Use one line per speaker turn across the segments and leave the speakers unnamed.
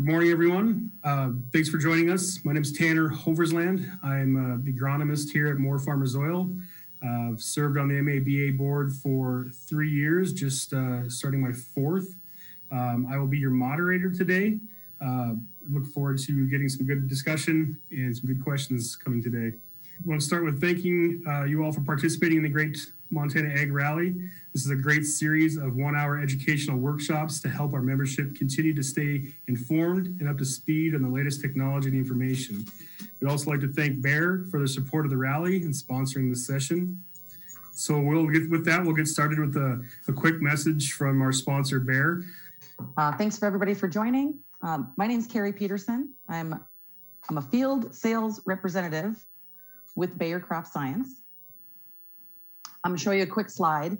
Good morning, everyone. Thanks for joining us. My name is Tanner Hoversland. I'm the agronomist here at Moore Farmers Oil. I've served on the MABA board for 3 years, just starting my fourth. I will be your moderator today. Look forward to getting some good discussion and some good questions coming today. I want to start with thanking you all for participating in the Great Montana Ag Rally. This is a great series of 1-hour educational workshops to help our membership continue to stay informed and up to speed on the latest technology and information. We'd also like to thank Bayer for their support of the rally and sponsoring this session. So we'll get started with a quick message from our sponsor, Bayer.
Thanks for everybody for joining. My name is Carrie Peterson. I'm a field sales representative with Bayer Crop Science. I'm gonna show you a quick slide.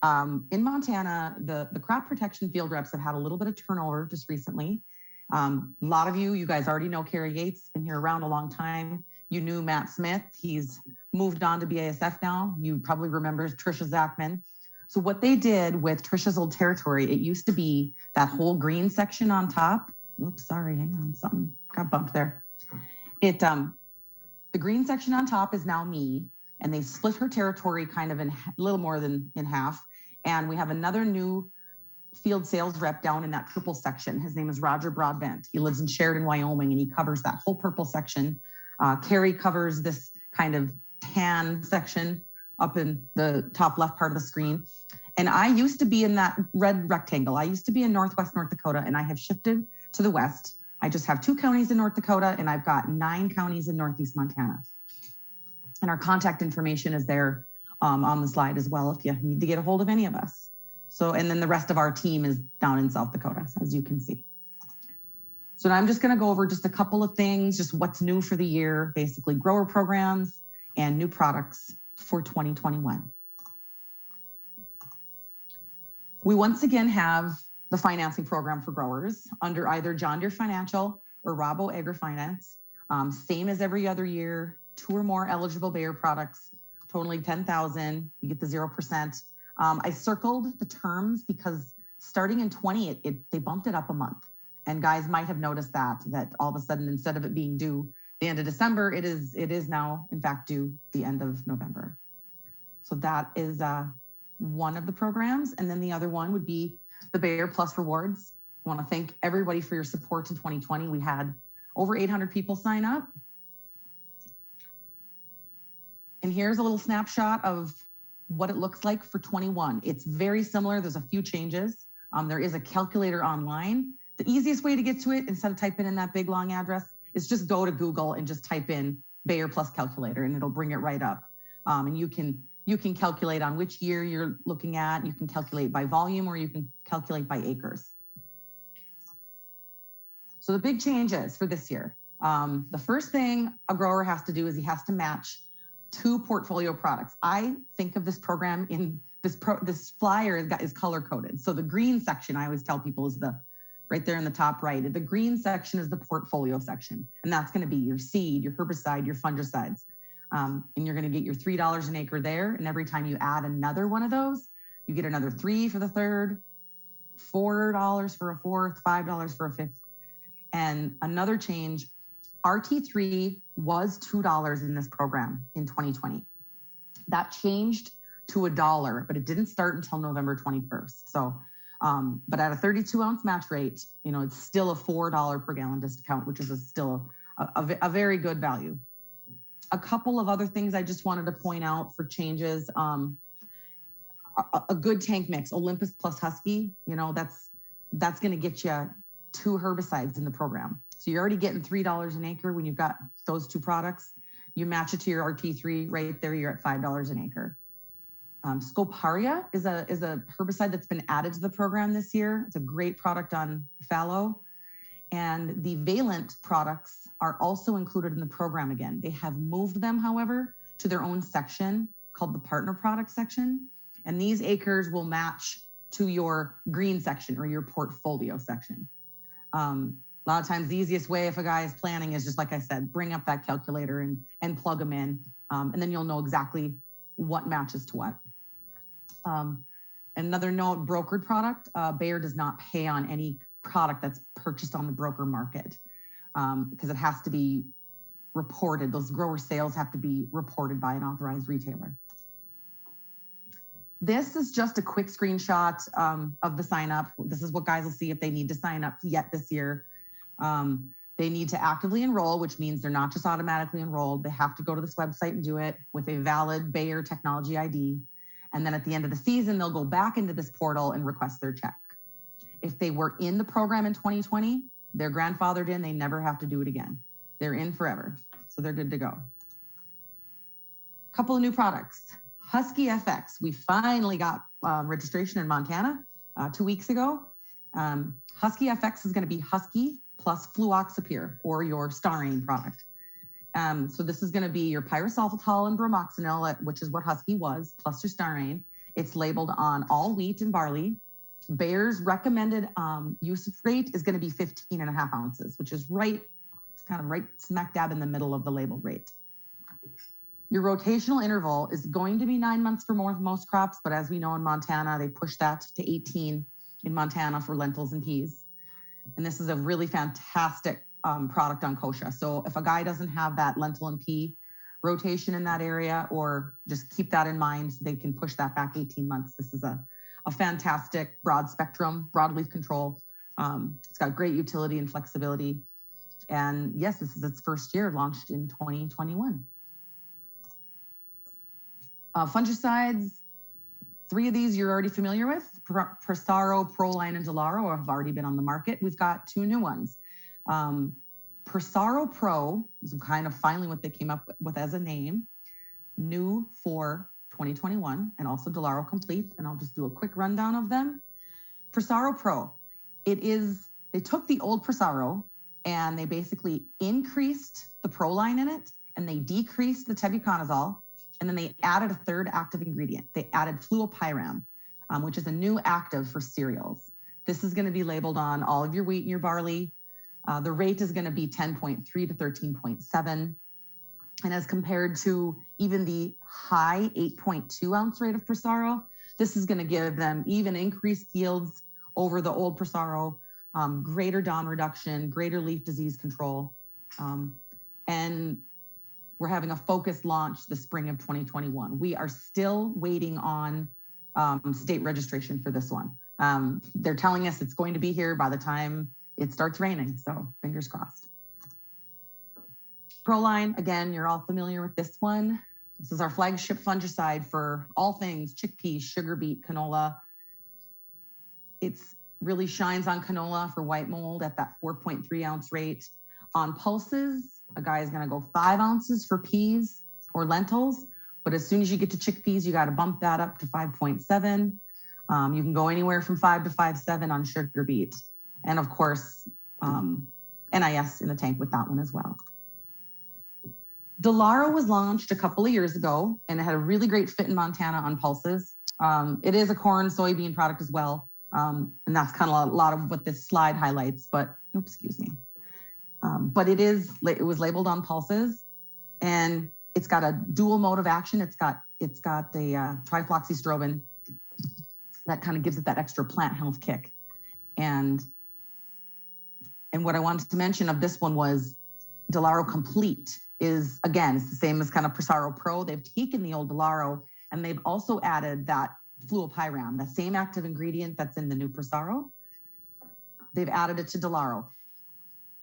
In Montana, the crop protection field reps have had a little bit of turnover just recently. A lot of you guys already know Carrie Yates, been here around a long time. You knew Matt Smith, he's moved on to BASF now. You probably remember Tricia Zachman. So what they did with Tricia's old territory, it used to be that whole green section on top. Oops, sorry, hang on, something got bumped there. The green section on top is now me, and they split her territory kind of in a little more than in half. And we have another new field sales rep down in that purple section. His name is Roger Broadbent. He lives in Sheridan, Wyoming, and he covers that whole purple section. Carrie covers this kind of tan section up in the top left part of the screen. And I used to be in that red rectangle. I used to be in Northwest North Dakota, and I have shifted to the west. I just have 2 counties in North Dakota, and I've got 9 counties in Northeast Montana. And our contact information is there on the slide as well if you need to get a hold of any of us. So, and then the rest of our team is down in South Dakota, as you can see. So now I'm just gonna go over just a couple of things, just what's new for the year, basically grower programs and new products for 2021. We once again have the financing program for growers under either John Deere Financial or Rabo AgriFinance. Same as every other year, 2 or more eligible Bayer products, totaling 10,000, you get the 0%. I circled the terms because starting in 20, they bumped it up a month. And guys might have noticed that all of a sudden, instead of it being due the end of December, it is now in fact due the end of November. So that is one of the programs. And then the other one would be the Bayer Plus Rewards. I want to thank everybody for your support in 2020. We had over 800 people sign up. And here's a little snapshot of what it looks like for 21. It's very similar. There's a few changes. There is a calculator online. The easiest way to get to it, instead of typing in that big long address, is just go to Google and just type in Bayer Plus calculator, and it'll bring it right up. And you can calculate on which year you're looking at. You can calculate by volume, or you can calculate by acres. So the big changes for this year. The first thing a grower has to do is he has to match 2 portfolio products. I think of this program in this flyer is color coded. So the green section, I always tell people, is right there in the top right. The green section is the portfolio section, and that's going to be your seed, your herbicide, your fungicides. And you're going to get your $3 an acre there. And every time you add another one of those, you get another 3 for the third, $4 for a fourth, $5 for a fifth. And another change, RT3 was $2 in this program in 2020. That changed to $1, but it didn't start until November 21st. So, but at a 32-ounce match rate, it's still a $4 per gallon discount, which is still a very good value. A couple of other things I just wanted to point out for changes. A good tank mix, Olympus plus Husky, that's going to get you 2 herbicides in the program. So you're already getting $3 an acre when you've got those 2 products. You match it to your RT3 right there, you're at $5 an acre. Scoparia is a herbicide that's been added to the program this year. It's a great product on fallow. And the Valent products are also included in the program again. They have moved them, however, to their own section called the partner product section. And these acres will match to your green section or your portfolio section. A lot of times the easiest way if a guy is planning is just, like I said, bring up that calculator and plug them in. And then you'll know exactly what matches to what. Another note, brokered product, Bayer does not pay on any product that's purchased on the broker market, because it has to be reported. Those grower sales have to be reported by an authorized retailer. This is just a quick screenshot of the sign up. This is what guys will see if they need to sign up yet this year. They need to actively enroll, which means they're not just automatically enrolled. They have to go to this website and do it with a valid Bayer technology ID. And then at the end of the season, they'll go back into this portal and request their check. If they were in the program in 2020, they're grandfathered in, they never have to do it again. They're in forever, so they're good to go. Couple of new products. Husky FX, we finally got registration in Montana 2 weeks ago. Husky FX is gonna be Husky plus fluoxapyr, or your starine product. So this is gonna be your pyrosulfatol and bromoxynil, which is what Husky was, plus your starine. It's labeled on all wheat and barley. Bayer's recommended usage rate is gonna be 15.5 ounces, which is right, it's kind of right smack dab in the middle of the labeled rate. Your rotational interval is going to be 9 months for most crops, but as we know in Montana, they push that to 18 in Montana for lentils and peas. And this is a really fantastic product on kochia. So if a guy doesn't have that lentil and pea rotation in that area, or just keep that in mind, so they can push that back 18 months. This is a fantastic broad spectrum, broadleaf control. It's got great utility and flexibility. And yes, this is its first year, launched in 2021. Fungicides, 3 of these you're already familiar with. Persaro, Proline, and Delaro have already been on the market. We've got 2 new ones. Persaro Pro is kind of finally what they came up with as a name, new for 2021, and also Delaro Complete, and I'll just do a quick rundown of them. Persaro Pro, they took the old Persaro and they basically increased the Proline in it, and they decreased the tebuconazole, and then they added a 3rd active ingredient. They added Fluoropyram, which is a new active for cereals. This is gonna be labeled on all of your wheat and your barley. The rate is gonna be 10.3 to 13.7. And as compared to even the high 8.2 ounce rate of Persaro, this is gonna give them even increased yields over the old Persaro, greater dawn reduction, greater leaf disease control. And we're having a focused launch the spring of 2021. We are still waiting on state registration for this one. They're telling us it's going to be here by the time it starts raining, so fingers crossed. Proline, again, you're all familiar with this one. This is our flagship fungicide for all things chickpeas, sugar beet, canola. It's really shines on canola for white mold at that 4.3 ounce rate. On pulses, a guy is gonna go 5 ounces for peas or lentils, but as soon as you get to chickpeas, you gotta bump that up to 5.7. You can go anywhere from 5 to 5.7 on sugar beet. And of course, NIS in the tank with that one as well. Delaro was launched a couple of years ago, and it had a really great fit in Montana on pulses. It is a corn, soybean product as well. And that's kind of a lot of what this slide highlights, but, oops, excuse me. But it was labeled on pulses, and it's got a dual mode of action. It's got the trifloxystrobin that kind of gives it that extra plant health kick. And what I wanted to mention of this one was Delaro Complete is, again, it's the same as kind of Persaro Pro. They've taken the old Delaro and they've also added that Fluoropyram, the same active ingredient that's in the new Persaro. They've added it to Delaro.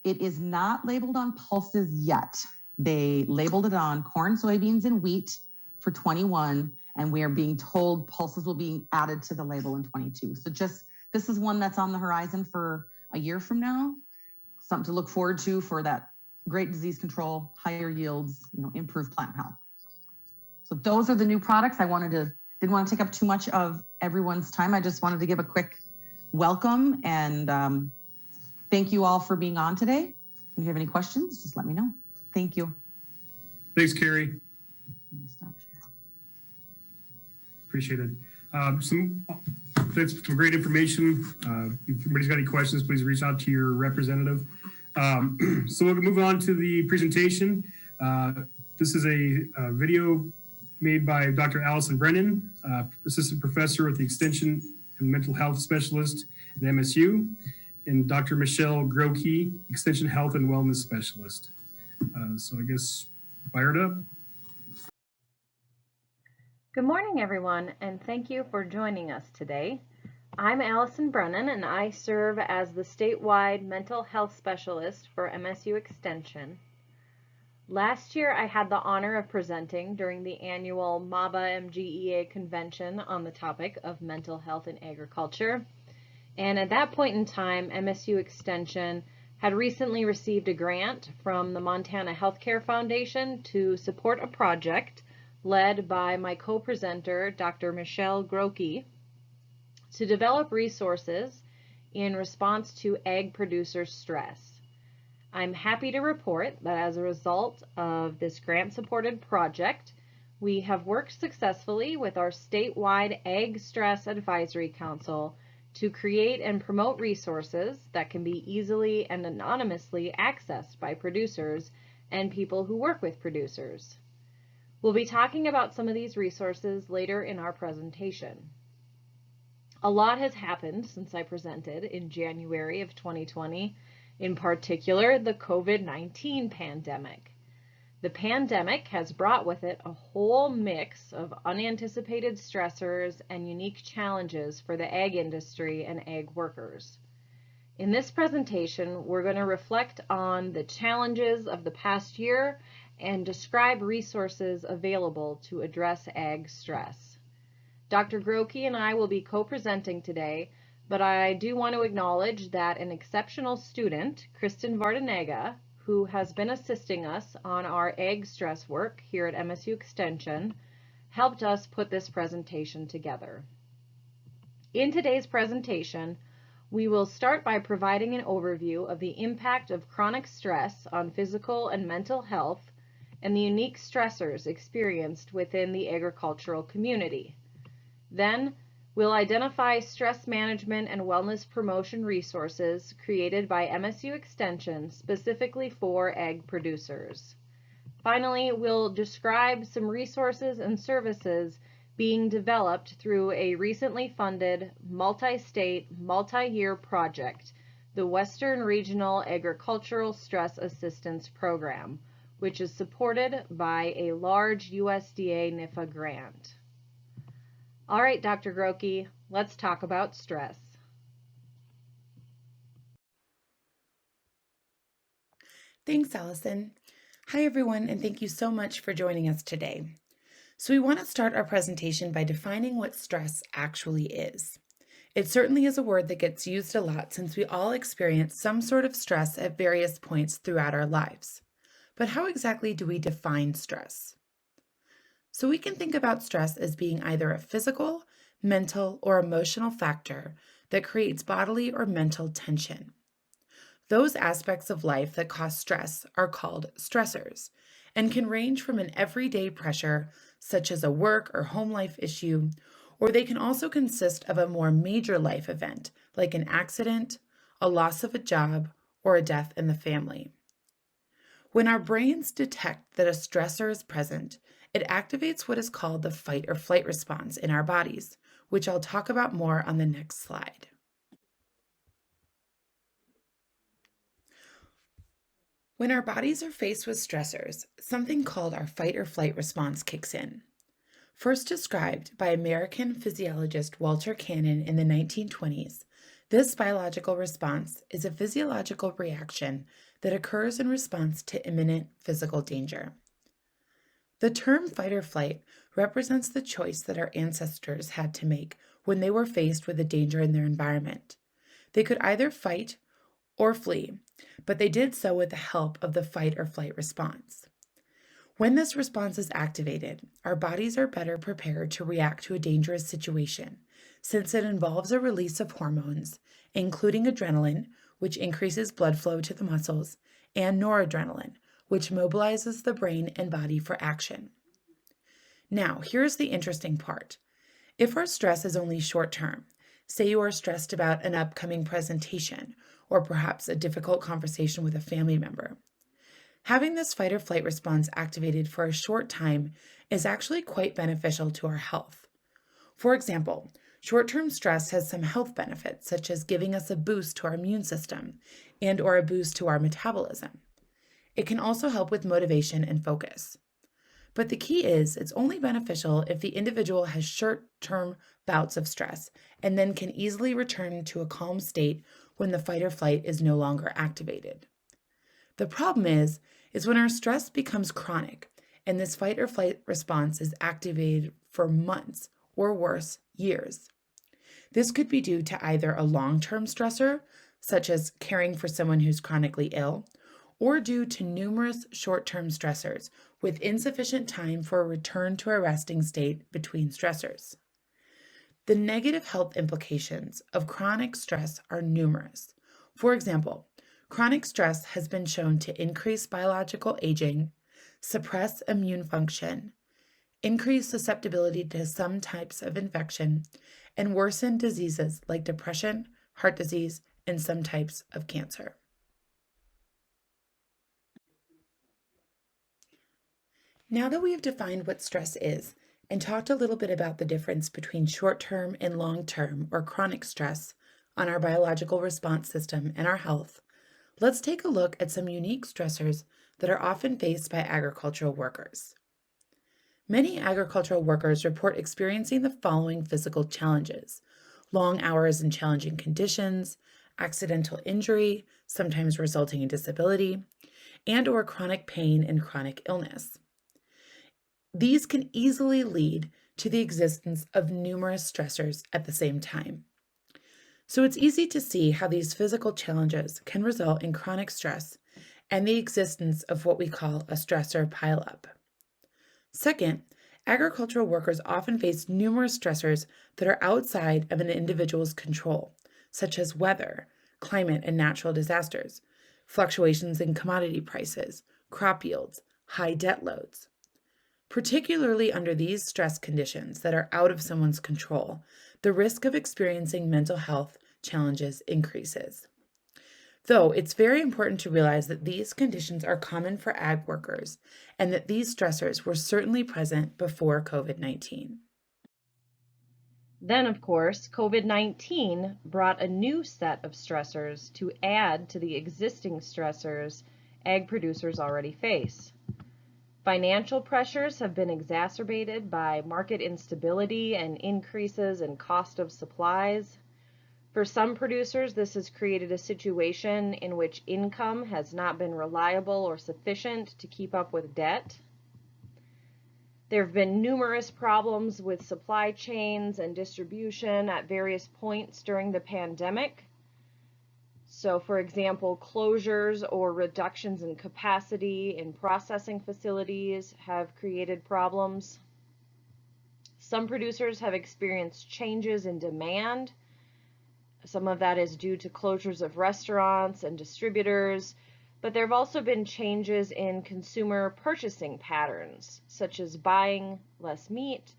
It is not labeled on pulses yet. They labeled it on corn, soybeans, and wheat for 21, and we are being told pulses will be added to the label in 22. So this is one that's on the horizon for a year from now, something to look forward to for that great disease control, higher yields, improved plant health. So those are the new products. Didn't want to take up too much of everyone's time. I just wanted to give a quick welcome and thank you all for being on today. If you have any questions, just let me know. Thank you.
Thanks, Carrie. Appreciate it. That's some great information. If anybody's got any questions, please reach out to your representative. So we'll move on to the presentation. This is a video made by Dr. Alison Brennan, assistant professor with the Extension and Mental Health Specialist at MSU. and Dr. Michelle Grocke, Extension Health and Wellness Specialist. So I guess fire it up.
Good morning, everyone, and thank you for joining us today. I'm Alison Brennan, and I serve as the statewide mental health specialist for MSU Extension. Last year, I had the honor of presenting during the annual MABA MGEA convention on the topic of mental health in agriculture. And at that point in time, MSU Extension had recently received a grant from the Montana Healthcare Foundation to support a project led by my co-presenter, Dr. Michelle Grocke, to develop resources in response to ag producer stress. I'm happy to report that as a result of this grant-supported project, we have worked successfully with our statewide Ag Stress Advisory Council to create and promote resources that can be easily and anonymously accessed by producers and people who work with producers. We'll be talking about some of these resources later in our presentation. A lot has happened since I presented in January of 2020, in particular the COVID-19 pandemic. The pandemic has brought with it a whole mix of unanticipated stressors and unique challenges for the ag industry and ag workers. In this presentation, we're going to reflect on the challenges of the past year and describe resources available to address ag stress. Dr. Grocke and I will be co-presenting today, but I do want to acknowledge that an exceptional student, Kristen Vardanega, who has been assisting us on our ag stress work here at MSU Extension, helped us put this presentation together. In today's presentation, we will start by providing an overview of the impact of chronic stress on physical and mental health and the unique stressors experienced within the agricultural community. Then, we'll identify stress management and wellness promotion resources created by MSU Extension specifically for ag producers. Finally, we'll describe some resources and services being developed through a recently funded multi-state, multi-year project, the Western Regional Agricultural Stress Assistance Program, which is supported by a large USDA NIFA grant. All right, Dr. Grocke, let's talk about stress.
Thanks, Allison. Hi, everyone, and thank you so much for joining us today. So we want to start our presentation by defining what stress actually is. It certainly is a word that gets used a lot since we all experience some sort of stress at various points throughout our lives. But how exactly do we define stress? So we can think about stress as being either a physical, mental, or emotional factor that creates bodily or mental tension. Those aspects of life that cause stress are called stressors and can range from an everyday pressure, such as a work or home life issue, or they can also consist of a more major life event, like an accident, a loss of a job, or a death in the family. When our brains detect that a stressor is present, it activates what is called the fight or flight response in our bodies, which I'll talk about more on the next slide. When our bodies are faced with stressors, something called our fight or flight response kicks in. First described by American physiologist Walter Cannon in the 1920s, this biological response is a physiological reaction that occurs in response to imminent physical danger. The term fight or flight represents the choice that our ancestors had to make when they were faced with a danger in their environment. They could either fight or flee, but they did so with the help of the fight or flight response. When this response is activated, our bodies are better prepared to react to a dangerous situation, since it involves a release of hormones, including adrenaline, which increases blood flow to the muscles, and noradrenaline, which mobilizes the brain and body for action. Now, here's the interesting part. If our stress is only short-term, say you are stressed about an upcoming presentation or perhaps a difficult conversation with a family member, having this fight or flight response activated for a short time is actually quite beneficial to our health. For example, Short-term stress has some health benefits, such as giving us a boost to our immune system and/or a boost to our metabolism. It can also help with motivation and focus. But the key is it's only beneficial if the individual has short-term bouts of stress and then can easily return to a calm state when the fight or flight is no longer activated. The problem is when our stress becomes chronic and this fight or flight response is activated for months or worse, years. This could be due to either a long-term stressor, such as caring for someone who's chronically ill, or due to numerous short-term stressors with insufficient time for a return to a resting state between stressors. The negative health implications of chronic stress are numerous. For example, chronic stress has been shown to increase biological aging, suppress immune function, increase susceptibility to some types of infection, and worsen diseases like depression, heart disease, and some types of cancer. Now that we have defined what stress is and talked a little bit about the difference between short-term and long-term or chronic stress on our biological response system and our health, let's take a look at some unique stressors that are often faced by agricultural workers. Many agricultural workers report experiencing the following physical challenges: long hours in challenging conditions, accidental injury, sometimes resulting in disability, and/or chronic pain and chronic illness. These can easily lead to the existence of numerous stressors at the same time. So it's easy to see how these physical challenges can result in chronic stress and the existence of what we call a stressor pileup. Second, agricultural workers often face numerous stressors that are outside of an individual's control, such as weather, climate and natural disasters, fluctuations in commodity prices, crop yields, high debt loads. Particularly under these stress conditions that are out of someone's control, the risk of experiencing mental health challenges increases. Though it's very important to realize that these conditions are common for ag workers and that these stressors were certainly present before COVID-19.
Then, of course, COVID-19 brought a new set of stressors to add to the existing stressors ag producers already face. Financial pressures have been exacerbated by market instability and increases in cost of supplies. For some producers, this has created a situation in which income has not been reliable or sufficient to keep up with debt. There have been numerous problems with supply chains and distribution at various points during the pandemic. So, for example, closures or reductions in capacity in processing facilities have created problems. Some producers have experienced changes in demand. Some of that is due to closures of restaurants and distributors, but there have also been changes in consumer purchasing patterns, such as buying less meat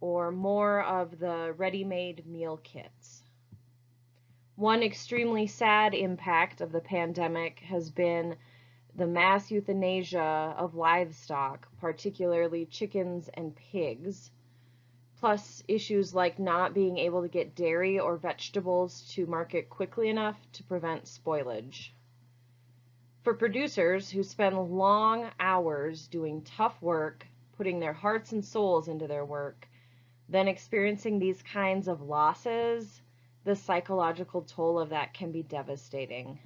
or more of the ready-made meal kits. One extremely sad impact of the pandemic has been the mass euthanasia of livestock, particularly chickens and pigs, plus issues like not being able to get dairy or vegetables to market quickly enough to prevent spoilage. For producers who spend long hours doing tough work, putting their hearts and souls into their work, then experiencing these kinds of losses, the psychological toll of that can be devastating.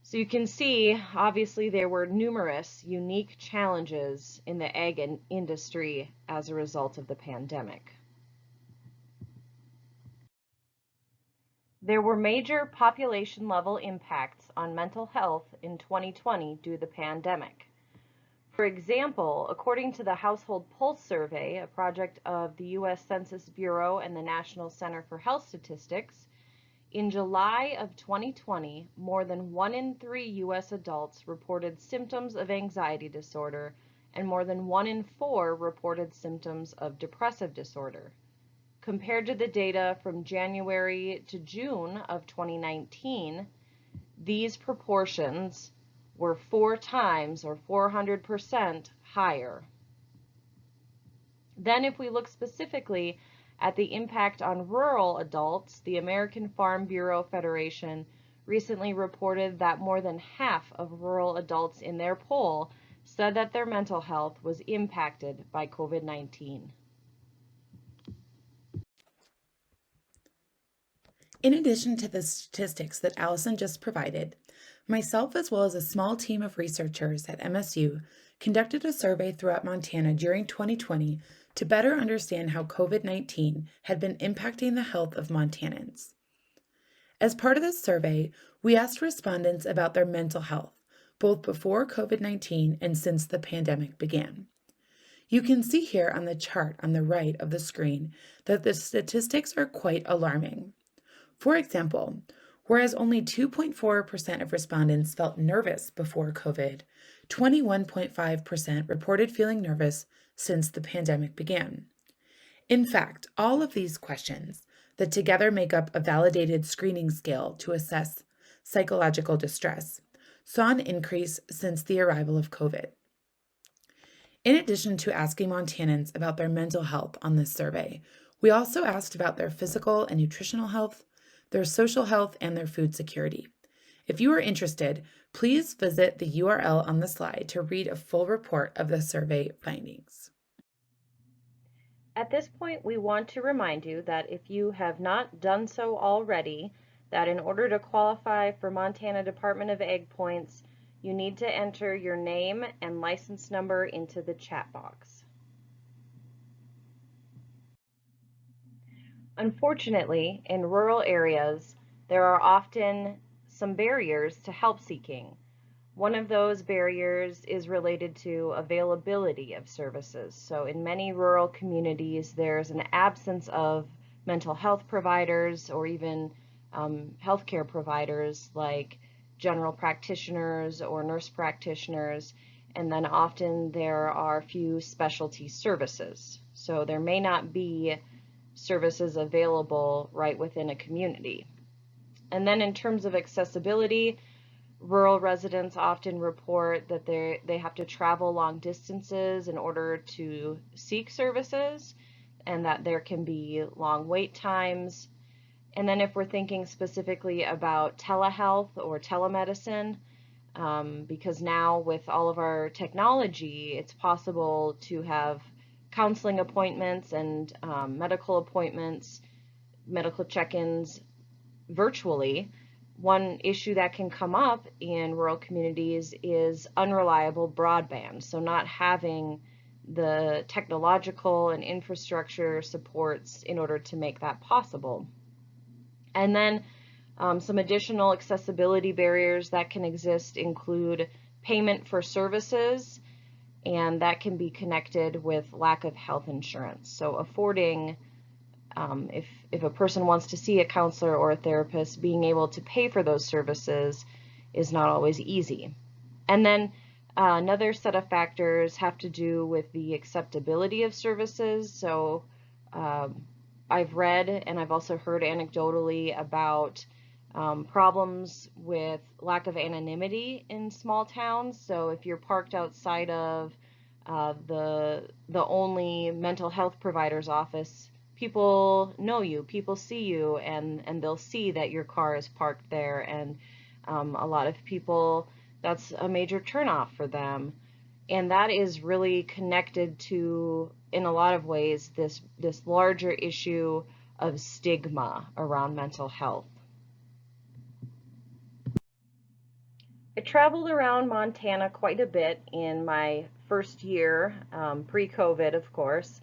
So you can see, obviously, there were numerous unique challenges in the ag industry as a result of the pandemic. There were major population-level impacts on mental health in 2020 due to the pandemic. For example, according to the Household Pulse Survey, a project of the U.S. Census Bureau and the National Center for Health Statistics, in July of 2020, more than 1 in 3 U.S. adults reported symptoms of anxiety disorder, and more than 1 in 4 reported symptoms of depressive disorder. Compared to the data from January to June of 2019, these proportions were 4 times or 400% higher. Then if we look specifically At the impact on rural adults, the American Farm Bureau Federation recently reported that more than half of rural adults in their poll said that their mental health was impacted by COVID-19.
In addition to the statistics that Alison just provided, myself as well as a small team of researchers at MSU conducted a survey throughout Montana during 2020 to better understand how COVID-19 had been impacting the health of Montanans. As part of this survey, we asked respondents about their mental health, both before COVID-19 and since the pandemic began. You can see here on the chart on the right of the screen that the statistics are quite alarming. For example, whereas only 2.4% of respondents felt nervous before COVID, 21.5% reported feeling nervous since the pandemic began. In fact, all of these questions that together make up a validated screening scale to assess psychological distress saw an increase since the arrival of COVID. In addition to asking Montanans about their mental health on this survey, we also asked about their physical and nutritional health, their social health, and their food security. If you are interested, please visit the URL on the slide to read a full report of the survey findings.
At this point, we want to remind you that if you have not done so already, that in order to qualify for Montana Department of Ag points, you need to enter your name and license number into the chat box. Unfortunately, in rural areas, there are often some barriers to help seeking. One of those barriers is related to availability of services. So in many rural communities, there's an absence of mental health providers or even healthcare providers like general practitioners or nurse practitioners, and then often there are few specialty services. So there may not be services available right within a community. And then in terms of accessibility, rural residents often report that they have to travel long distances in order to seek services, and that there can be long wait times. And then if we're thinking specifically about telehealth or telemedicine, because now with all of our technology, it's possible to have counseling appointments and medical appointments, medical check-ins virtually. One issue that can come up in rural communities is unreliable broadband, so not having the technological and infrastructure supports in order to make that possible. And then some additional accessibility barriers that can exist include payment for services, and that can be connected with lack of health insurance. So affording, if a person wants to see a counselor or a therapist, being able to pay for those services is not always easy. And then another set of factors have to do with the acceptability of services. So I've read and I've also heard anecdotally about problems with lack of anonymity in small towns. So if you're parked outside of the only mental health provider's office, people know you, people see you, and they'll see that your car is parked there. And a lot of people, that's a major turnoff for them. And that is really connected to, in a lot of ways, this larger issue of stigma around mental health. I traveled around Montana quite a bit in my first year, pre-COVID, of course,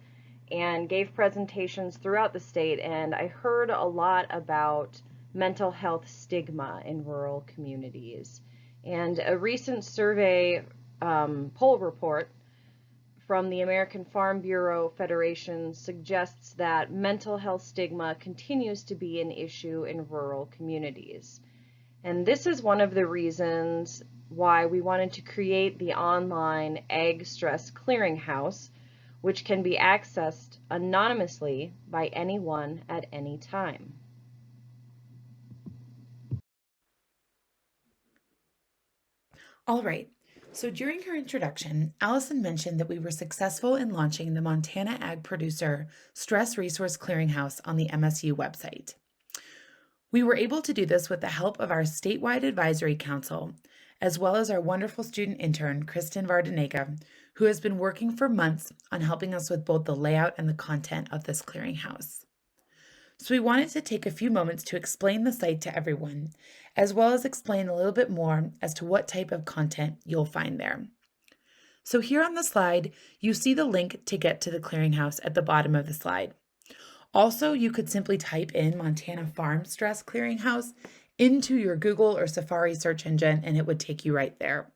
and gave presentations throughout the state, and I heard a lot about mental health stigma in rural communities. And a recent survey poll report from the American Farm Bureau Federation suggests that mental health stigma continues to be an issue in rural communities. And this is one of the reasons why we wanted to create the online Ag Stress Clearinghouse, which can be accessed anonymously by anyone at any time.
All right, So during her introduction, Allison mentioned that we were successful in launching the Montana Ag Producer Stress Resource Clearinghouse on the MSU website. We were able to do this with the help of our statewide advisory council, as well as our wonderful student intern, Kristen Vardanega, who has been working for months on helping us with both the layout and the content of this clearinghouse. So we wanted to take a few moments to explain the site to everyone, as well as explain a little bit more as to what type of content you'll find there. So here on the slide, you see the link to get to the clearinghouse at the bottom of the slide. Also, you could simply type in Montana Farm Stress Clearinghouse into your Google or Safari search engine, and it would take you right there.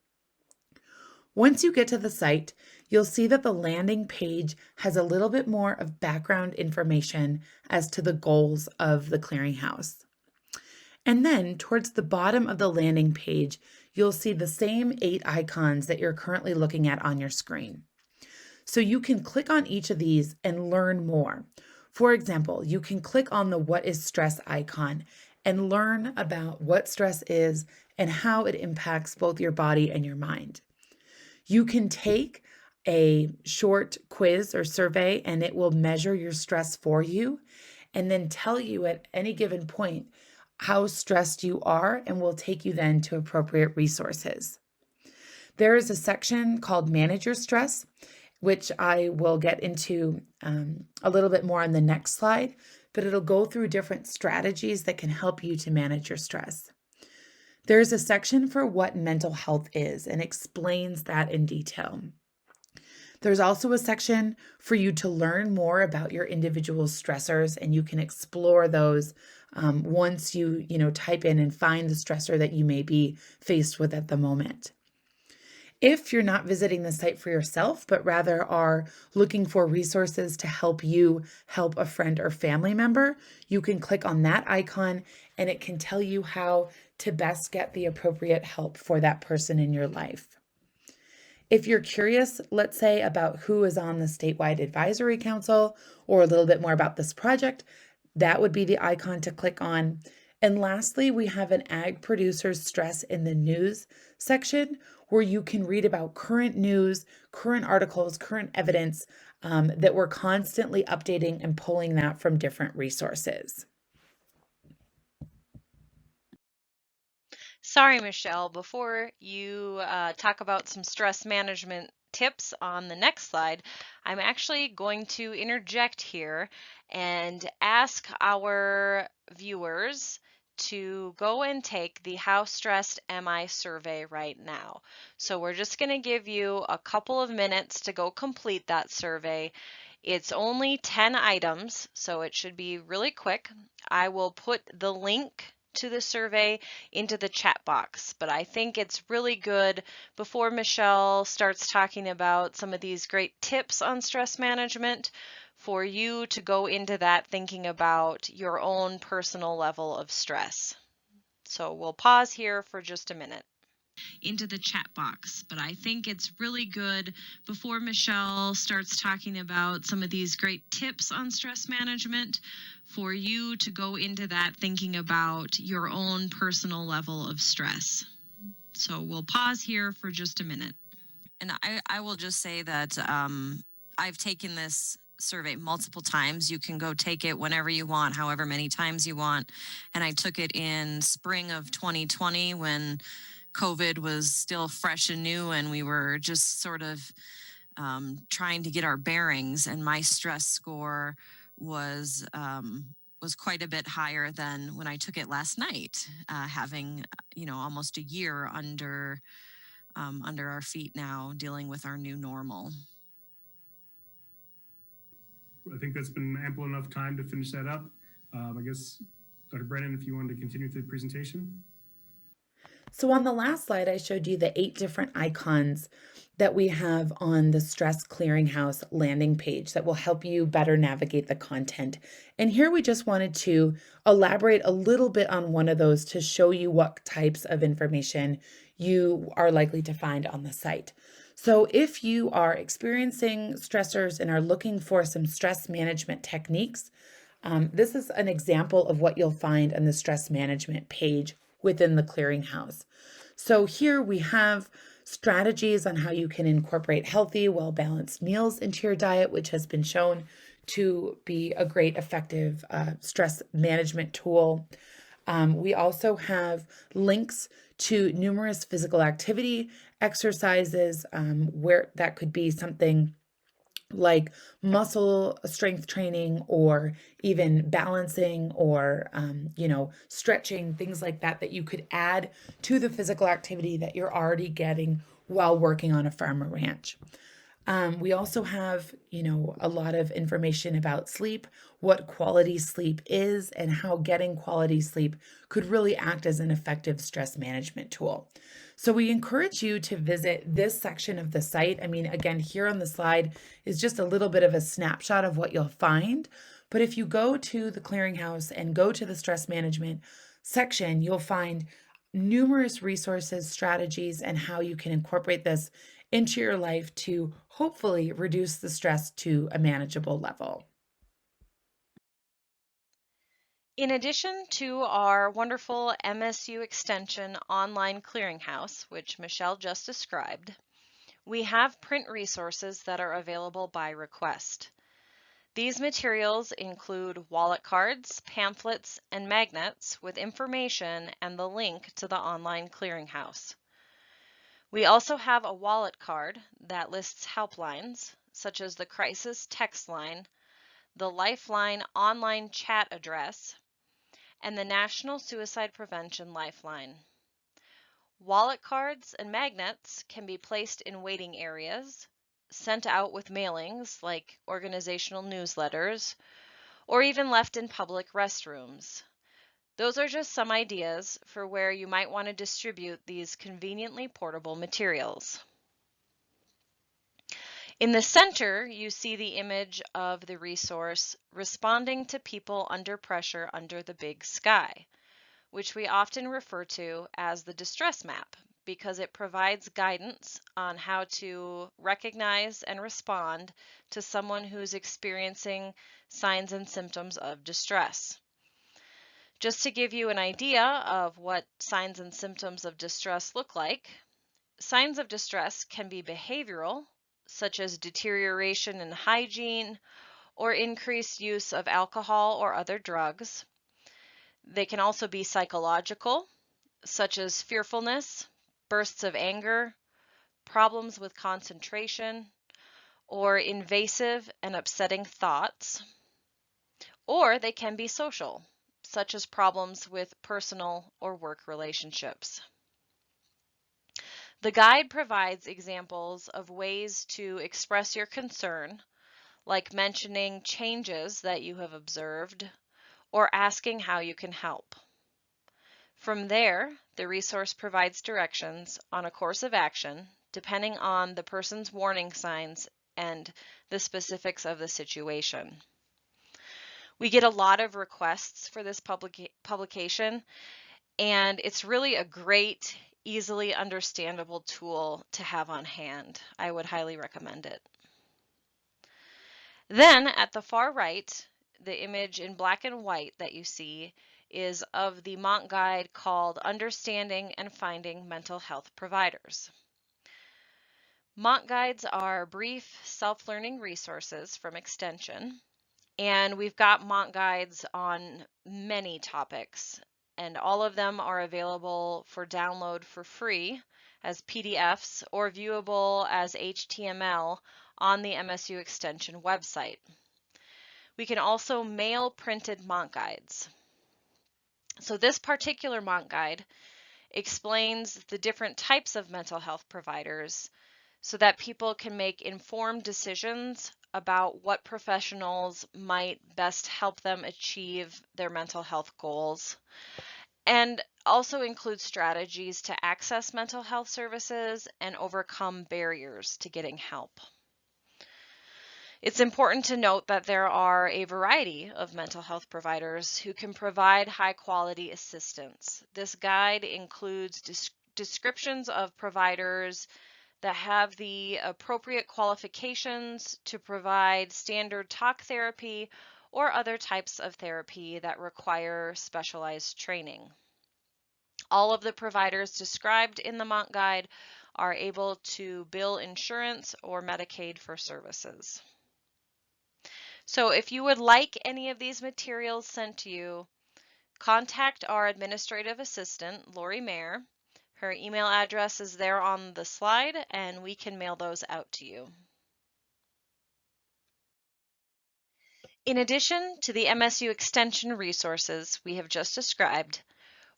Once you get to the site, you'll see that the landing page has a little bit more of background information as to the goals of the clearinghouse. And then towards the bottom of the landing page, you'll see the same 8 icons that you're currently looking at on your screen. So you can click on each of these and learn more. For example, you can click on the What is Stress icon and learn about what stress is and how it impacts both your body and your mind. You can take a short quiz or survey and it will measure your stress for you and then tell you at any given point how stressed you are and will take you then to appropriate resources. There is a section called Manage Your Stress, which I will get into a little bit more on the next slide, but it'll go through different strategies that can help you to manage your stress. There's a section for what mental health is and explains that in detail. There's also a section for you to learn more about your individual stressors, and you can explore those once you type in and find the stressor that you may be faced with at the moment. If you're not visiting the site for yourself, but rather are looking for resources to help you help a friend or family member, you can click on that icon and it can tell you how to best get the appropriate help for that person in your life. If you're curious, let's say, about who is on the statewide advisory council or a little bit more about this project, that would be the icon to click on. And lastly, we have an Ag Producers Stress in the News section where you can read about current news, current articles, current evidence that we're constantly updating and pulling that from different resources.
Sorry, Michelle, before you talk about some stress management tips on the next slide, I'm actually going to interject here and ask our viewers to go and take the How Stressed Am I survey right now. So we're just going to give you a couple of minutes to go complete that survey. It's only 10 items, so it should be really quick. I will put the link to the survey into the chat box, but I think it's really good before Michelle starts talking about some of these great tips on stress management for you to go into that thinking about your own personal level of stress. So we'll pause here for just a minute. Into the chat box, but I think it's really good before Michelle starts talking about some of these great tips on stress management for you to go into that thinking about your own personal level of stress. So we'll pause here for just a minute.
And I will just say that I've taken this survey multiple times. You can go take it whenever you want, however many times you want. And I took it in spring of 2020 when COVID was still fresh and new and we were just sort of trying to get our bearings, and my stress score was quite a bit higher than when I took it last night, having almost a year under our feet now, dealing with our new normal.
I think that's been ample enough time to finish that up. I guess, Dr. Brennan, if you wanted to continue with the presentation.
So on the last slide, I showed you the 8 different icons that we have on the Stress Clearinghouse landing page that will help you better navigate the content. And here we just wanted to elaborate a little bit on one of those to show you what types of information you are likely to find on the site. So if you are experiencing stressors and are looking for some stress management techniques, this is an example of what you'll find on the stress management page within the clearinghouse. So here we have strategies on how you can incorporate healthy, well-balanced meals into your diet, which has been shown to be a great effective stress management tool. We also have links to numerous physical activity exercises, where that could be something like muscle strength training, or even balancing, or stretching, things like that, that you could add to the physical activity that you're already getting while working on a farm or ranch. We also have, a lot of information about sleep, what quality sleep is, and how getting quality sleep could really act as an effective stress management tool. So we encourage you to visit this section of the site. I mean, again, here on the slide is just a little bit of a snapshot of what you'll find. But if you go to the clearinghouse and go to the stress management section, you'll find numerous resources, strategies, and how you can incorporate this into your life to hopefully reduce the stress to a manageable level.
In addition to our wonderful MSU Extension online clearinghouse, which Michelle just described, we have print resources that are available by request. These materials include wallet cards, pamphlets, and magnets with information and the link to the online clearinghouse. We also have a wallet card that lists helplines, such as the Crisis Text Line, the Lifeline online chat address, and the National Suicide Prevention Lifeline. Wallet cards and magnets can be placed in waiting areas, sent out with mailings like organizational newsletters, or even left in public restrooms. Those are just some ideas for where you might want to distribute these conveniently portable materials. In the center, you see the image of the resource Responding to People Under Pressure Under the Big Sky, which we often refer to as the distress map because it provides guidance on how to recognize and respond to someone who's experiencing signs and symptoms of distress. Just to give you an idea of what signs and symptoms of distress look like, signs of distress can be behavioral, such as deterioration in hygiene or increased use of alcohol or other drugs. They can also be psychological, such as fearfulness, bursts of anger, problems with concentration, or invasive and upsetting thoughts. Or they can be social, such as problems with personal or work relationships. The guide provides examples of ways to express your concern, like mentioning changes that you have observed or asking how you can help. From there, the resource provides directions on a course of action depending on the person's warning signs and the specifics of the situation. We get a lot of requests for this publication, and it's really a great, easily understandable tool to have on hand. I would highly recommend it. Then at the far right, the image in black and white that you see is of the Mont Guide called Understanding and Finding Mental Health Providers. Mont Guides are brief self-learning resources from Extension, and we've got Mont Guides on many topics, and all of them are available for download for free as PDFs or viewable as HTML on the MSU Extension website. We can also mail printed Mont Guides. So this particular Mont Guide explains the different types of mental health providers so that people can make informed decisions about what professionals might best help them achieve their mental health goals, and also includes strategies to access mental health services and overcome barriers to getting help. It's important to note that there are a variety of mental health providers who can provide high-quality assistance. This guide includes descriptions of providers that have the appropriate qualifications to provide standard talk therapy or other types of therapy that require specialized training. All of the providers described in the Mont Guide are able to bill insurance or Medicaid for services. So if you would like any of these materials sent to you, contact our administrative assistant, Lori Mayer. Her email address is there on the slide, and we can mail those out to you. In addition to the MSU Extension resources we have just described,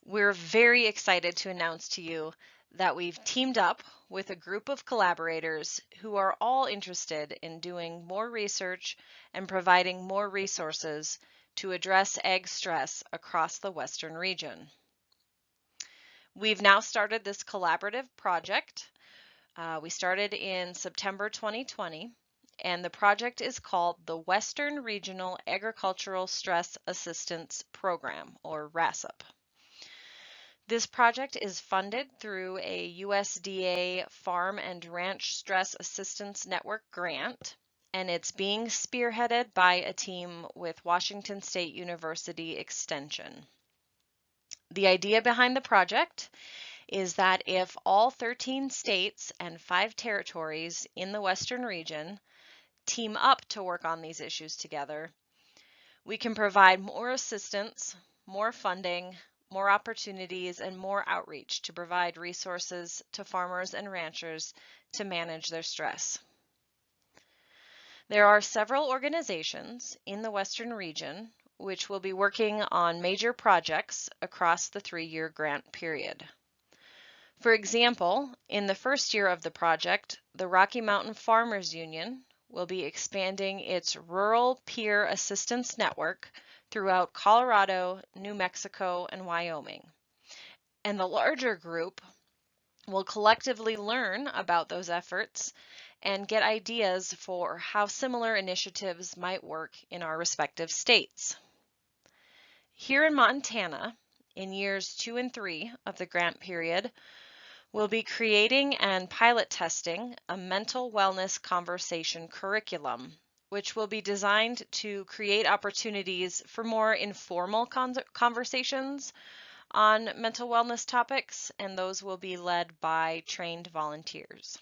we're very excited to announce to you that we've teamed up with a group of collaborators who are all interested in doing more research and providing more resources to address egg stress across the Western region. We've now started this collaborative project. We started in September 2020, and the project is called the Western Regional Agricultural Stress Assistance Program, or RASAP. This project is funded through a USDA Farm and Ranch Stress Assistance Network grant, and it's being spearheaded by a team with Washington State University Extension. The idea behind the project is that if all 13 states and 5 territories in the Western region team up to work on these issues together, we can provide more assistance, more funding, more opportunities, and more outreach to provide resources to farmers and ranchers to manage their stress. There are several organizations in the Western region which will be working on major projects across the 3-year grant period. For example, in the first year of the project, the Rocky Mountain Farmers Union will be expanding its Rural Peer Assistance Network throughout Colorado, New Mexico, and Wyoming. And the larger group will collectively learn about those efforts and get ideas for how similar initiatives might work in our respective states. Here in Montana, in years 2 and 3 of the grant period, we'll be creating and pilot testing a mental wellness conversation curriculum, which will be designed to create opportunities for more informal conversations on mental wellness topics, and those will be led by trained volunteers.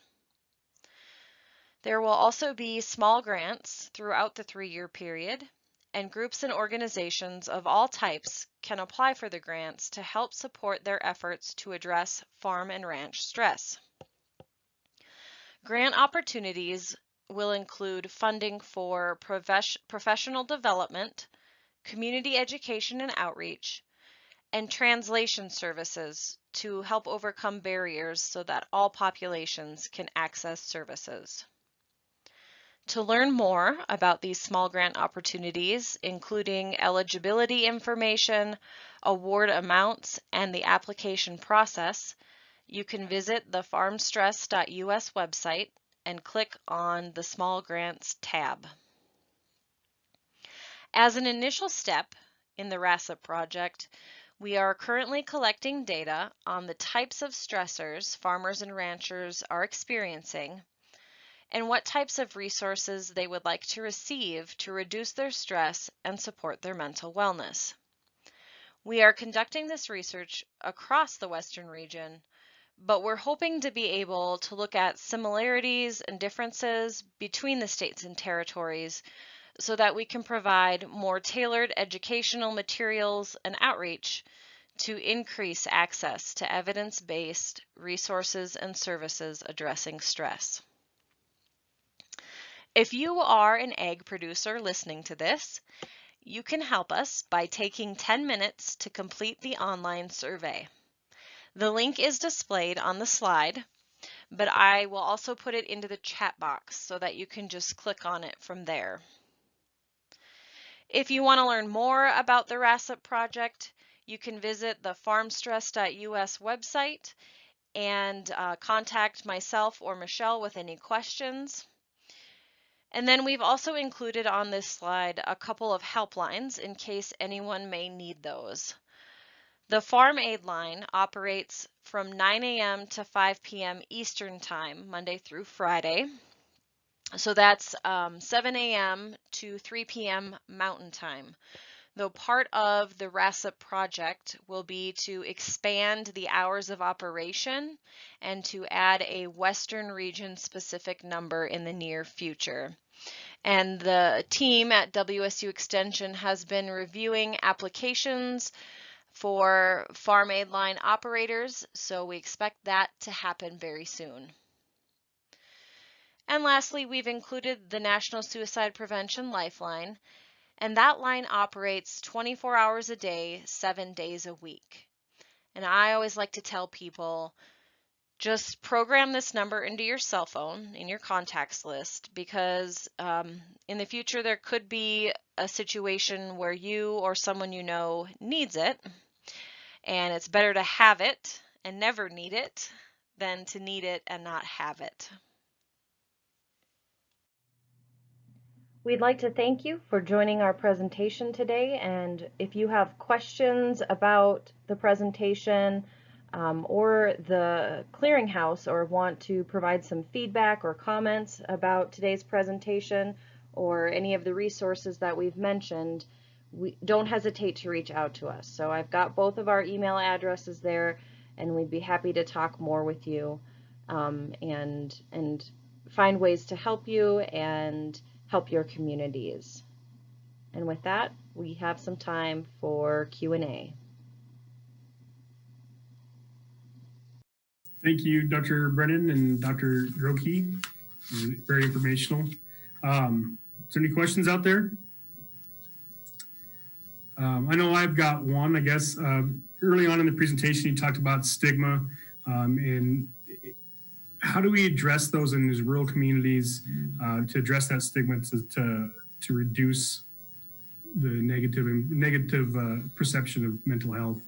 There will also be small grants throughout the 3-year period, and groups and organizations of all types can apply for the grants to help support their efforts to address farm and ranch stress. Grant opportunities will include funding for professional development, community education and outreach, and translation services to help overcome barriers so that all populations can access services. To learn more about these small grant opportunities, including eligibility information, award amounts, and the application process, you can visit the farmstress.us website and click on the Small Grants tab. As an initial step in the RASAP project, we are currently collecting data on the types of stressors farmers and ranchers are experiencing and what types of resources they would like to receive to reduce their stress and support their mental wellness. We are conducting this research across the Western region, but we're hoping to be able to look at similarities and differences between the states and territories so that we can provide more tailored educational materials and outreach to increase access to evidence-based resources and services addressing stress. If you are an egg producer listening to this, you can help us by taking 10 minutes to complete the online survey. The link is displayed on the slide, but I will also put it into the chat box so that you can just click on it from there. If you want to learn more about the RASAP project, you can visit the farmstress.us website and contact myself or Michelle with any questions. And then we've also included on this slide a couple of helplines in case anyone may need those. The Farm Aid line operates from 9 a.m. to 5 p.m. Eastern Time, Monday through Friday. So that's 7 a.m. to 3 p.m. Mountain Time.
though part of the RASIP project will be to expand the hours of operation and to add a Western region specific number in the near future. And the team at WSU Extension has been reviewing applications for farm aid line operators, so we expect that to happen very soon. And lastly, we've included the National Suicide Prevention Lifeline, and that line operates 24 hours a day, 7 days a week. And I always like to tell people, just program this number into your cell phone, in your contacts list, because in the future there could be a situation where you or someone you know needs it, and it's better to have it and never need it than to need it and not have it.
We'd like to thank you for joining our presentation today, and if you have questions about the presentation or the clearinghouse, or want to provide some feedback or comments about today's presentation or any of the resources that we've mentioned, don't hesitate to reach out to us. So I've got both of our email addresses there, and we'd be happy to talk more with you and find ways to help you and help your communities. And with that, we have some time for Q&A.
Thank you, Dr. Brennan and Dr. Grocke. Very informational. Is there any questions out there? I know I've got one, I guess. Early on in the presentation, you talked about stigma and how do we address those in these rural communities to address that stigma to reduce the negative perception of mental health?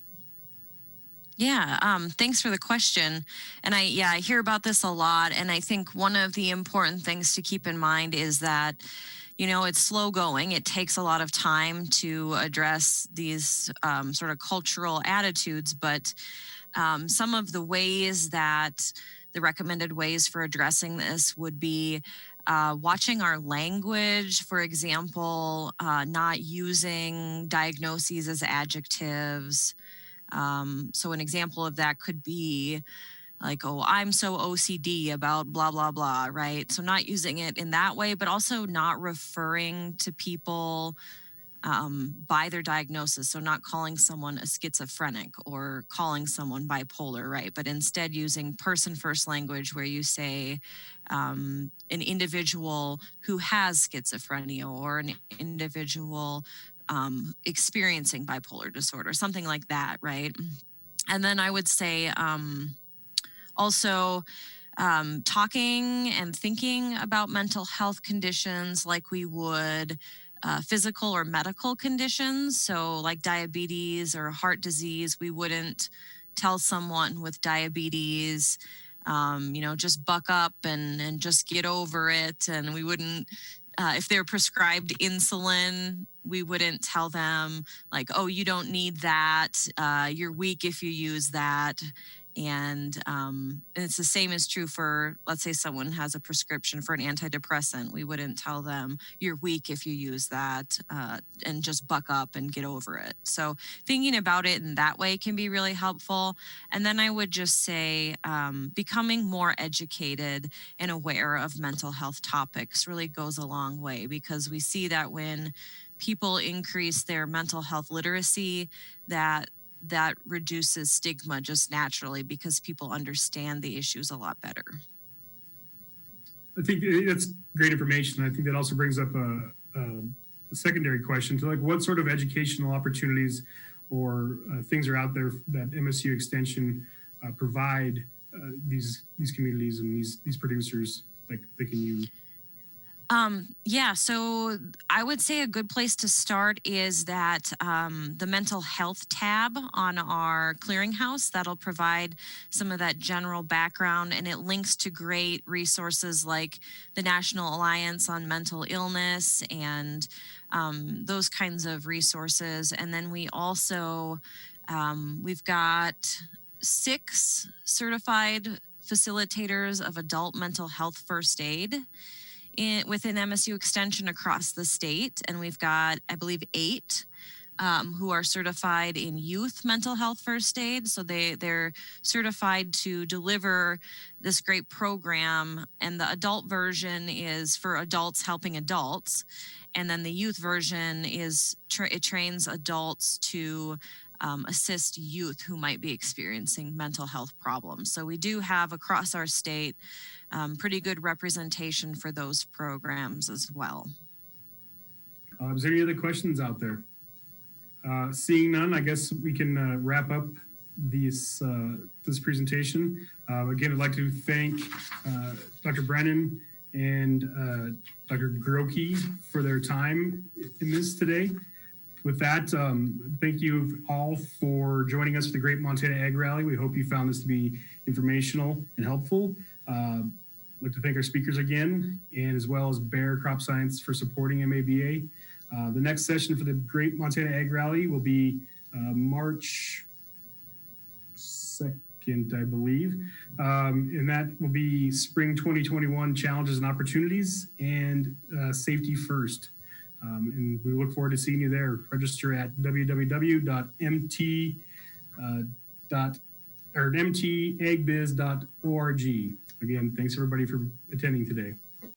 Yeah, thanks for the question. And I hear about this a lot. And I think one of the important things to keep in mind is that, you know, it's slow going. It takes a lot of time to address these sort of cultural attitudes. But some of the ways that the recommended ways for addressing this would be watching our language, for example, not using diagnoses as adjectives. So an example of that could be like, oh, I'm so OCD about blah, blah, blah, right? So not using it in that way, but also not referring to people by their diagnosis. So not calling someone a schizophrenic or calling someone bipolar, right? But instead using person first language where you say an individual who has schizophrenia or an individual experiencing bipolar disorder, something like that, right? And then I would say also talking and thinking about mental health conditions like we would physical or medical conditions. So like diabetes or heart disease, we wouldn't tell someone with diabetes, you know, just buck up and just get over it. And we wouldn't, if they're prescribed insulin, we wouldn't tell them like, oh, you don't need that. You're weak if you use that. And it's the same is true for, let's say someone has a prescription for an antidepressant. We wouldn't tell them you're weak if you use that and just buck up and get over it. So thinking about it in that way can be really helpful. And then I would just say becoming more educated and aware of mental health topics really goes a long way, because we see that when people increase their mental health literacy, that reduces stigma just naturally because people understand the issues a lot better.
I think that's great information. I think that also brings up a secondary question to like what sort of educational opportunities or things are out there that MSU Extension provide these communities and these producers that they can use.
Yeah, so I would say a good place to start is that the mental health tab on our clearinghouse, that'll provide some of that general background, and it links to great resources like the National Alliance on Mental Illness and those kinds of resources. And then we also, we've got 6 certified facilitators of adult mental health first aid within MSU Extension across the state. And we've got, I believe, 8 who are certified in youth mental health first aid. So they're certified to deliver this great program. And the adult version is for adults helping adults. And then the youth version is it trains adults to assist youth who might be experiencing mental health problems. So we do have across our state pretty good representation for those programs as well.
Is there any other questions out there? Seeing none, I guess we can wrap up this presentation. Again, I'd like to thank Dr. Brennan and Dr. Grocke for their time in this today. With that, thank you all for joining us for the Great Montana Ag Rally. We hope you found this to be informational and helpful. I'd like to thank our speakers again, and as well as Bayer Crop Science for supporting MABA. The next session for the Great Montana Ag Rally will be March 2nd, I believe. And that will be Spring 2021 Challenges and Opportunities and Safety First. And we look forward to seeing you there. Register at mtagbiz.org. Again, thanks everybody for attending today.